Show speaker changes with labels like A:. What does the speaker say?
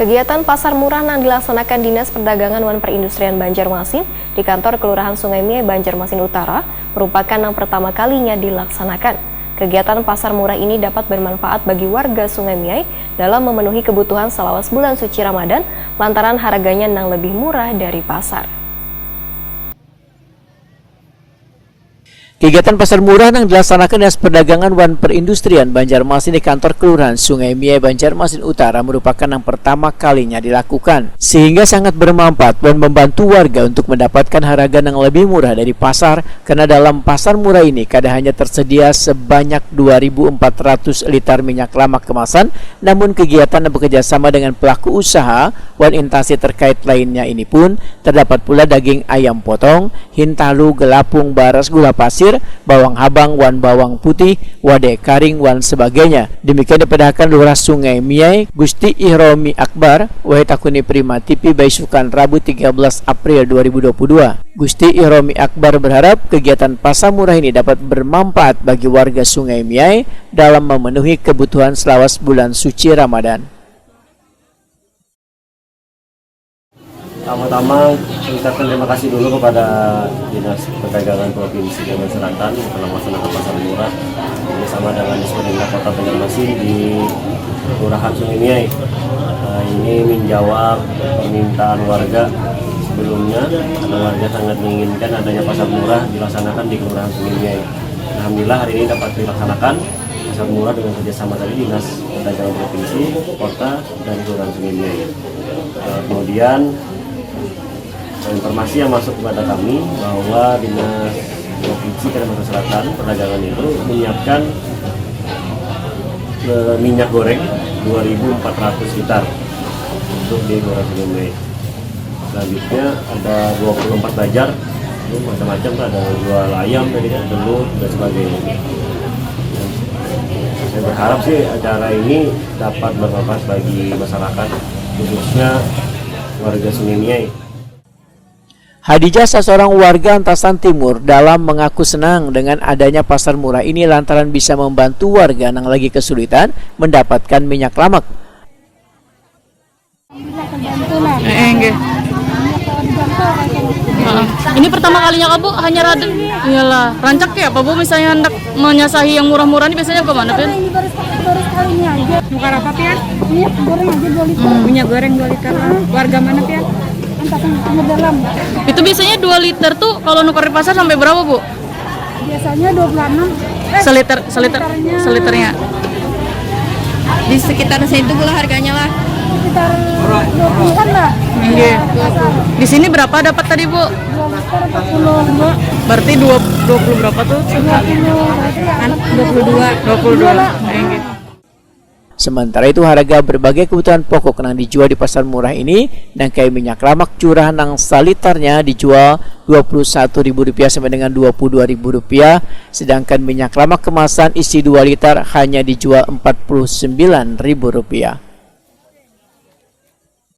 A: Kegiatan pasar murah yang dilaksanakan Dinas Perdagangan dan Perindustrian Banjarmasin di kantor Kelurahan Sungai Miai, Banjarmasin Utara merupakan yang pertama kalinya dilaksanakan. Kegiatan pasar murah ini dapat bermanfaat bagi warga Sungai Miai dalam memenuhi kebutuhan selawas bulan suci Ramadan lantaran harganya yang lebih murah dari pasar.
B: Kegiatan pasar murah yang dilaksanakan Dinas Perdagangan dan Perindustrian Banjarmasin di kantor Kelurahan Sungai Miai, Banjarmasin Utara merupakan yang pertama kalinya dilakukan, sehingga sangat bermanfaat dan membantu warga untuk mendapatkan harga yang lebih murah dari pasar, karena dalam pasar murah ini kadang hanya tersedia sebanyak 2.400 liter minyak lamak kemasan, namun kegiatan yang bekerjasama dengan pelaku usaha dan instansi terkait lainnya ini pun terdapat pula daging ayam potong, hintalu, gelapung, baras, gula pasir, bawang habang, wan bawang putih, wade karing, wan sebagainya. Demikian diperdakan Lurah Sungai Miai, Gusti Ihromi Akbar, Wahid Akuni Prima TV Baisukan Rabu 13 April 2022. Gusti Ihromi Akbar berharap kegiatan pasar murah ini dapat bermanfaat bagi warga Sungai Miai dalam memenuhi kebutuhan selawas bulan suci Ramadan.
C: Pertama-tama ucapkan terima kasih dulu kepada Dinas Perdagangan Provinsi Banten Selatan telah melaksanakan pasar murah bersama dengan Disperindak Kota Banjarmasin di Kelurahan Sungai Miai. Ini menjawab permintaan warga sebelumnya, karena warga sangat menginginkan adanya pasar murah dilaksanakan di Kelurahan Sungai Miai. Alhamdulillah hari ini dapat dilaksanakan pasar murah dengan kerjasama dari Dinas Perdagangan Provinsi, Kota, dan Kelurahan Sungai Miai. Kemudian informasi yang masuk kepada kami bahwa Dinas Provinsi Kalimantan Selatan Perdagangan itu menyiapkan minyak goreng 2.400 liter untuk di Kelurahan Sungai Miai. Selanjutnya ada 24 bajar, macam-macam, ada jual ayam, telur, dan sebagainya. Saya berharap sih acara ini dapat bermanfaat bagi masyarakat, khususnya warga Sungai Miai.
B: Hadijah, seorang warga Antasan Timur, dalam mengaku senang dengan adanya pasar murah ini lantaran bisa membantu warga yang lagi kesulitan mendapatkan minyak lamak.
D: Ini pertama kalinya Kak Bu, hanya rada iyalah rancak ya Pak Bu, misalnya hendak menyasahi yang murah-murah ini biasanya kemana Pin?
E: Baru sekali ini aja. Bukan apa Pian? Minyak goreng aja 2 liter. Minyak goreng 2 liter. Warga mana Pian? Antasan Timur Dalam.
D: Itu biasanya 2 liter tuh kalau nuker di pasar sampai berapa Bu?
E: Biasanya 26.
D: Seliternya. Di sekitar situ pula harganya lah.
E: Sekitar 20-an lah.
D: Iya. Di sini berapa dapat tadi Bu?
E: 2 liter 40 Bu.
D: Berarti 20 berapa tuh? 22 lah.
B: Sementara itu harga berbagai kebutuhan pokok yang dijual di pasar murah ini, dan kayak minyak lamak curah yang saliternya dijual Rp21.000 sampai dengan Rp22.000, sedangkan minyak lamak kemasan isi 2 liter hanya dijual Rp49.000.